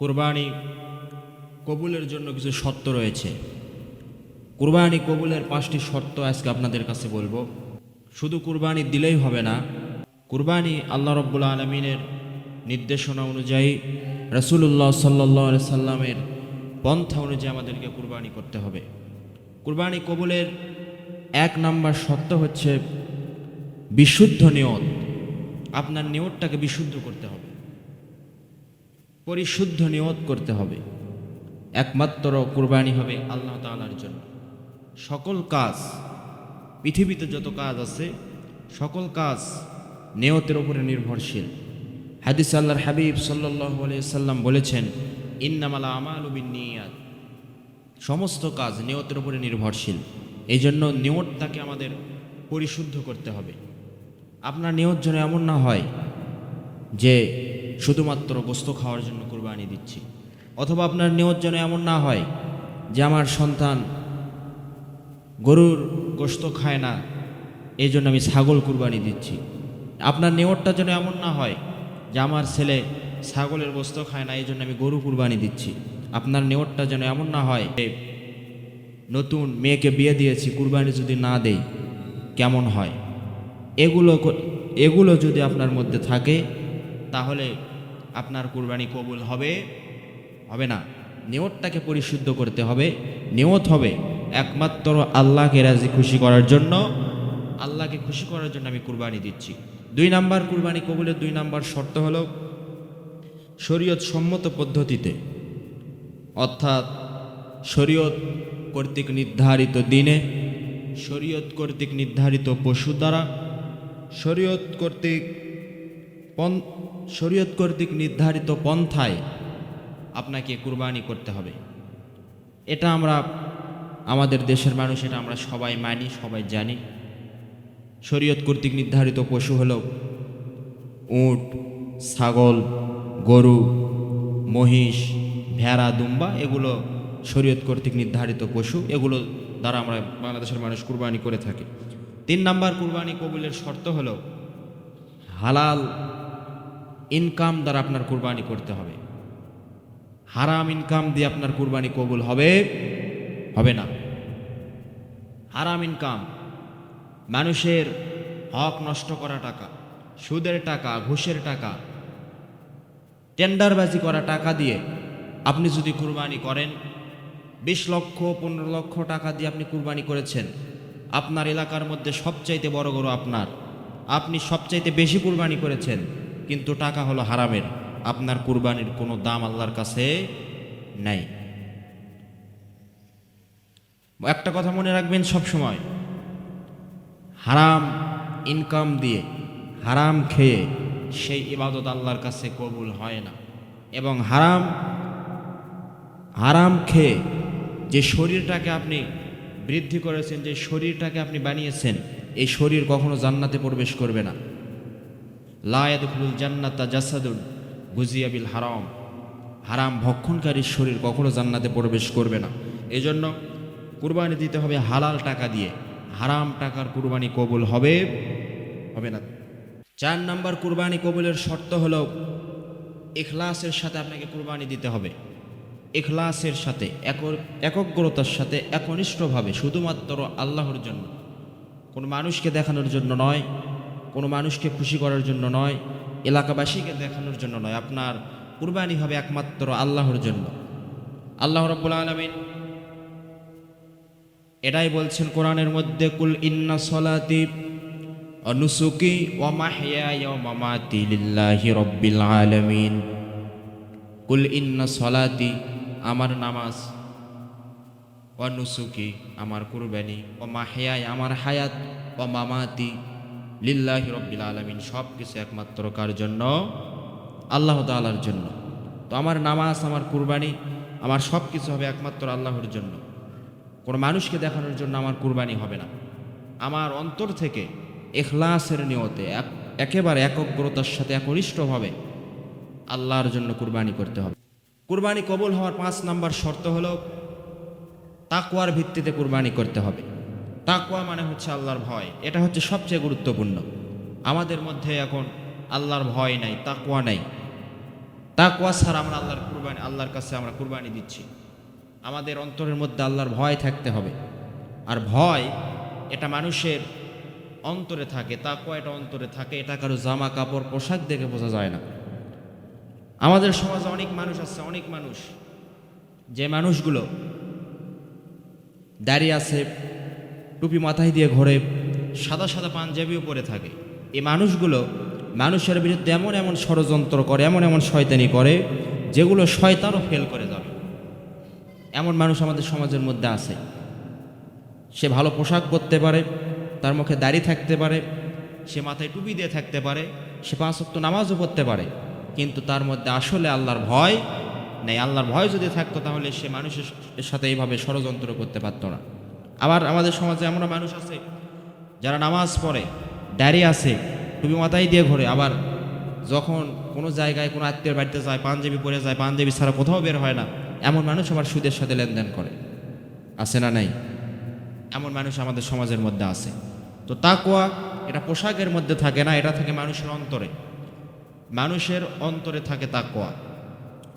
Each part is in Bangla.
কুরবানি কবুলের জন্য কিছু শর্ত রয়েছে। কুরবানি কবুলের 5টি শর্ত আজকে আপনাদের কাছে বলবো। শুধু কুরবানি দিলেই হবে না, কুরবানি আল্লাহ রাব্বুল আলামিনের নির্দেশনা অনুযায়ী, রাসূলুল্লাহ সাল্লাল্লাহু আলাইহি সাল্লামের পন্থা অনুযায়ী আমাদেরকে কুরবানি করতে হবে। কুরবানি কবুলের 1 নাম্বার শর্ত হচ্ছে বিশুদ্ধ নিয়ত। আপনার নিয়তটাকে বিশুদ্ধ করতে হবে, পরিশুদ্ধ নিয়ত করতে হবে। একমাত্র কুরবানি হবে আল্লাহ তাআলার জন্য। সকল কাজ, পৃথিবীতে যত কাজ আছে সকল কাজ নিয়তের উপরে নির্ভরশীল। হাদিস আল্লাহর হাবিব সাল্লাল্লাহু আলাইহি সাল্লাম বলেছেন, ইন্নামাল আমালু বিন্নিয়াত। সমস্ত কাজ নিয়তের উপরে নির্ভরশীল। এই জন্য নিয়তটাকে আমাদের পরিশুদ্ধ করতে হবে। আপনার নিয়ত যেন এমন না হয় যে শুধুমাত্র গোশত খাওয়ার জন্য কুরবানি দিচ্ছি, অথবা আপনার নিয়ত যেন এমন না হয় যে আমার সন্তান গরুর গোশত খায় না, এই জন্য আমি ছাগল কুরবানি দিচ্ছি। আপনার নিয়তটা যেন এমন না হয় যে আমার ছেলে ছাগলের গোশত খায় না, এই জন্য আমি গরু কুরবানি দিচ্ছি। আপনার নিয়তটা যেন এমন না হয় যে নতুন মেয়েকে বিয়ে দিয়েছি, কুরবানি যদি না দেই কেমন হয়। এগুলো যদি আপনার মধ্যে থাকে তাহলে আপনার কুরবানি কবুল হবে না। নিয়তটাকে পরিশুদ্ধ করতে হবে। নিয়ত হবে একমাত্র আল্লাহকে রাজি খুশি করার জন্য, আল্লাহকে খুশি করার জন্য আমি কুরবানি দিচ্ছি। 2 নাম্বার কুরবানি কবুলের 2 নাম্বার শর্ত হলো শরীয়ত সম্মত পদ্ধতিতে, অর্থাৎ শরীয়ত কর্তৃক নির্ধারিত দিনে, শরীয়ত কর্তৃক নির্ধারিত পশু দ্বারা, শরীয়ত কর্তৃক নির্ধারিত পন্থায় আপনাকে কুরবানি করতে হবে। এটা আমাদের দেশের মানুষ, এটা আমরা সবাই মানি, সবাই জানি। শরীয়ত কর্তৃক নির্ধারিত পশু হলো উট, ছাগল, গরু, মহিষ, ভেড়া, দুম্বা। এগুলো শরীয়ত কর্তৃক নির্ধারিত পশু, এগুলো দ্বারা আমরা বাংলাদেশের মানুষ কুরবানি করে থাকি। 3 নাম্বার কুরবানি কবুলের শর্ত হলো হালাল ইনকাম দ্বারা আপনার কুরবানি করতে হবে। হারাম ইনকাম দিয়ে আপনার কুরবানি কবুল হবে না। হারাম ইনকাম, মানুষের হক নষ্ট করা টাকা, সুদের টাকা, ঘুষের টাকা, টেন্ডারবাজি করা টাকা দিয়ে আপনি যদি কুরবানি করেন, 20 লক্ষ 15 লক্ষ টাকা দিয়ে আপনি কুরবানি করেছেন, আপনার এলাকার মধ্যে সবচাইতে বড় গরু আপনার, আপনি সবচাইতে বেশি কুরবানি করেছেন, কিন্তু টাকা হলো হারামের, আপনার কুরবানির কোনো দাম আল্লাহর কাছে নাই। একটা কথা মনে রাখবেন সব সময়, হারাম ইনকাম দিয়ে হারাম খেয়ে সেই ইবাদত আল্লাহর কাছে কবুল হয় না। এবং হারাম খেয়ে যে শরীরটাকে আপনি বৃদ্ধি করেছেন, যে শরীরটাকে আপনি বানিয়েছেন, এই শরীর কখনো জান্নাতে প্রবেশ করবে না। লা ইয়াদখুলুল জান্নাতা জাসাদুন গুজিয়া বিল হারাম। হারাম ভক্ষণকারীর শরীর কখনো জান্নাতে প্রবেশ করবে না। এজন্য কুরবানি দিতে হবে হালাল টাকা দিয়ে। হারাম টাকার কুরবানি কবুল হবে না। 4 নাম্বার কুরবানি কবুলের শর্ত হলো ইখলাসের সাথে আপনাকে কুরবানি দিতে হবে। ইখলাসের সাথে, একগ্রতার সাথে, একনিষ্ঠভাবে, শুধুমাত্র আল্লাহর জন্য, কোনো মানুষকে দেখানোর জন্য নয়, কোনো মানুষকে খুশি করার জন্য নয়, এলাকাবাসীকে দেখানোর জন্য নয়। আপনার কুরবানি হবে একমাত্র আল্লাহর জন্য। আল্লাহ রাব্বুল আলামিন এটাই বলছেন কোরআনের মধ্যে, কুল ইন্না সলাতি ওয়া নুসুকি ওয়া মাহইয়ায়া ওয়া মামাতি লিল্লাহি রাব্বিল আলামিন। কুল ইন্না সলাতি, আমার নামাজ, ওয়া নুসুকি, আমার কুরবানি, ওয়া মাহইয়ায়া, আমার হায়াত, ওয়া মামাতি লিল্লাহি রাব্বিল আলামিন, সব কিছু একমাত্র কার জন্য? আল্লাহ তাআলার জন্য। তো আমার নামাজ, আমার কুরবানি, আমার সব কিছু হবে একমাত্র আল্লাহর জন্য। কোনো মানুষকে দেখানোর জন্য আমার কুরবানি হবে না। আমার অন্তর থেকে ইখলাসের নিয়তে একেবারে একগ্রতার সাথে, একনিষ্ঠভাবে আল্লাহর জন্য কুরবানি করতে হবে। কুরবানি কবুল হওয়ার 5 নাম্বার শর্ত হলো তাকওয়ার ভিত্তিতে কুরবানি করতে হবে। তাকওয়া মানে হচ্ছে আল্লাহর ভয়। এটা হচ্ছে সবচেয়ে গুরুত্বপূর্ণ। আমাদের মধ্যে এখন আল্লাহর ভয় নাই, তাকওয়া নাই। তাকওয়া ছাড়া আমরা আল্লাহর কাছে আমরা কুরবানি দিচ্ছি। আমাদের অন্তরের মধ্যে আল্লাহর ভয় থাকতে হবে। আর ভয় এটা মানুষের অন্তরে থাকে, তাকওয়া এটা অন্তরে থাকে, এটা কারো জামা কাপড় পোশাক দেখে বোঝা যায় না। আমাদের সমাজে অনেক মানুষ আছে, অনেক মানুষ, যে মানুষগুলো দাঁড়িয়ে আছে, টুপি মাথায় দিয়ে ঘোরে, সাদা সাদা পাঞ্জাবিও পরে থাকে। এই মানুষগুলো মানুষের বিরুদ্ধে এমন এমন ষড়যন্ত্র করে, এমন এমন শয়তানি করে, যেগুলো শয়তানও ফেল করে যাবে। এমন মানুষ আমাদের সমাজের মধ্যে আছে। সে ভালো পোশাক পরতে পারে, তার মুখে দাড়ি থাকতে পারে, সে মাথায় টুপি দিয়ে থাকতে পারে, সে 5 ওয়াক্ত নামাজও পড়তে পারে, কিন্তু তার মধ্যে আসলে আল্লাহর ভয় নেই। আল্লাহর ভয় যদি থাকতো তাহলে সে মানুষের সাথে এইভাবে ষড়যন্ত্র করতে পারতো না। আবার আমাদের সমাজে এমন মানুষ আছে যারা নামাজ পড়ে, দাড়ি আছে, টুপি মাথায় দিয়ে ঘোরে, আবার যখন কোনো জায়গায় কোনো আত্মীয়ের বাড়িতে যায় পাঞ্জাবি পরে যায়, পাঞ্জাবি ছাড়া কোথাও বের হয় না। এমন মানুষ আবার সুদের সাথে লেনদেন করে, আছে না নাই? এমন মানুষ আমাদের সমাজের মধ্যে আছে। তো তাকওয়া এটা পোশাকের মধ্যে থাকে না, এটা থাকে মানুষের অন্তরে। মানুষের অন্তরে থাকে তাকওয়া।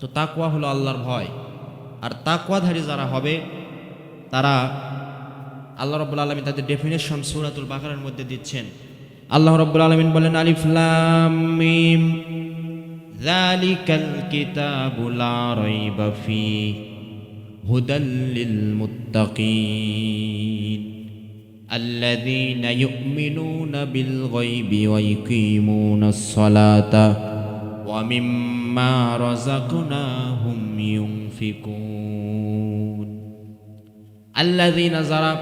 তো তাকওয়া হলো আল্লাহর ভয়। আর তাকওয়াধারী যারা হবে তারা, আল্লাহ রাব্বুল আলামিন তাদের ডেফিনেশন সূরাতুল বাকারার মধ্যে দিচ্ছেন। আল্লাহ রাব্বুল আলামিন বলেন, আলিফ লাম মিম যালিকাল কিতাবু লা রাইবা ফীহি হুদাল লিল মুত্তাকিন আল্লাযীনা ইউমিনুনা বিল গায়বি ওয়া ইউকিমুনাস সালাতা ওয়া মিম্মা রাযাকনাহুম ইউনফিকুন। আল্লাযীনা যারা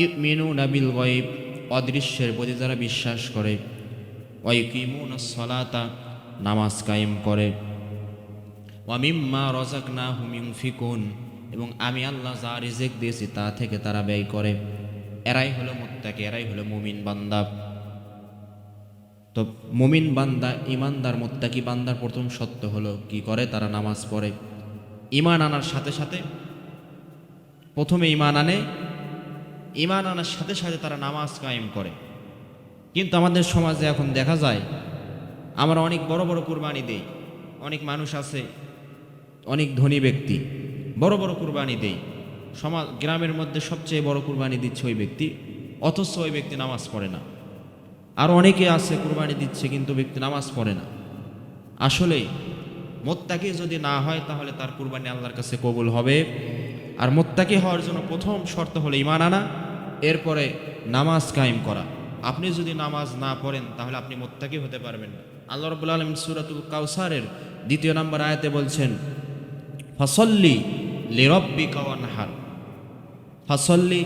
ইউমিনুনা বিল গায়ব অদৃশ্যের প্রতি যারা বিশ্বাস করে, ওয়া ইউকিমুনাস সালাতা নামাজ কায়েম করে, ওয়া মিম্মা রাযাকনাহুম ইউনফিকুন এবং আমি আল্লাহ যা রিজিক দিয়েছি তা থেকে তারা ব্যয় করে, এরাই হলো মুত্তাকি, এরাই হলো মুমিন বান্দা। তো মুমিন বান্দা, ইমানদার, মুত্তাকি বান্দার প্রথম সত্য হলো কি করে? তারা নামাজ পড়ে। ঈমান আনার সাথে সাথে, প্রথমে ঈমান আনে, ঈমান আনার সাথে সাথে তারা নামাজ কায়েম করে। কিন্তু আমাদের সমাজে এখন দেখা যায় আমরা অনেক বড় বড় কুরবানি দেই। অনেক মানুষ আছে, অনেক ধনী ব্যক্তি বড় বড় কুরবানি দেই, সমাজ গ্রামের মধ্যে সবচেয়ে বড় কুরবানি দিচ্ছে ওই ব্যক্তি, অথচ ওই ব্যক্তি নামাজ পড়ে না। আর অনেকে আছে কুরবানি দিচ্ছে কিন্তু ব্যক্তি নামাজ পড়ে না। আসলে মুত্তাকি যদি না হয় তাহলে তার কুরবানি আল্লাহর কাছে কবুল হবে। আর মুত্তাকি হওয়ার জন্য প্রথম শর্ত হলো ঈমান আনা, এরপরে নামাজ কায়েম করা। আপনি যদি নামাজ না পড়েন তাহলে আপনি মুত্তাকি হতে পারবেন না। আল্লাহ রাব্বুল আলামিন সূরাতুল কাউসারের 2 নম্বর আয়াতে বলছেন, ফাসল্লি লিরাব্বিকা ওয়ানহার। ফাসল্লি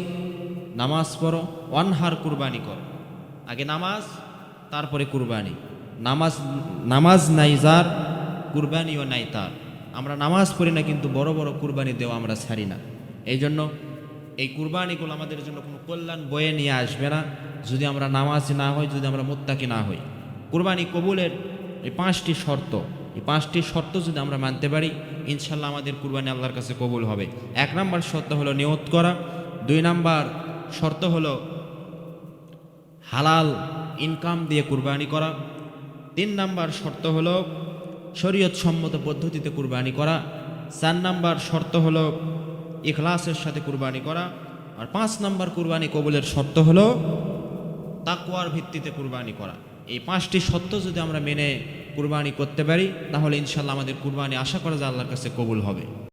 নামাজ পড়ো, ওয়ানহার কুরবানি করো। আগে নামাজ, তারপরে কুরবানি। নামাজ নাই যার, কুরবানিও নাই তার। আমরা নামাজ পড়ি না কিন্তু বড় বড় কুরবানি দেওয়া আমরা ছাড়ি না। এই জন্য এই কুরবানিগুলো আমাদের জন্য কোনো কল্যাণ বয়ে নিয়ে আসবে না যদি আমরা নামাজ না হই, যদি আমরা মুত্তাকি না হই। কুরবানি কবুলের এই 5টি শর্ত, এই 5টি শর্ত যদি আমরা মানতে পারি ইনশাল্লাহ আমাদের কুরবানি আল্লাহর কাছে কবুল হবে। 1 নম্বর শর্ত হলো নিয়ত করা, 2 নম্বর শর্ত হলো হালাল ইনকাম দিয়ে কুরবানি করা, 3 নম্বর শর্ত হলো শরীয়ত সম্মত পদ্ধতিতে কুরবানি করা, 4 নম্বর শর্ত হলো ইখলাসের সাথে কুরবানি করা, আর 5 নম্বর কুরবানি কবুলের শর্ত হলো তাকওয়ার ভিত্তিতে কুরবানি করা। এই 5টি শর্ত যদি আমরা মেনে কুরবানি করতে পারি তাহলে ইনশাল্লাহ আমাদের কুরবানি আশা করা যায় আল্লাহর কাছে কবুল হবে।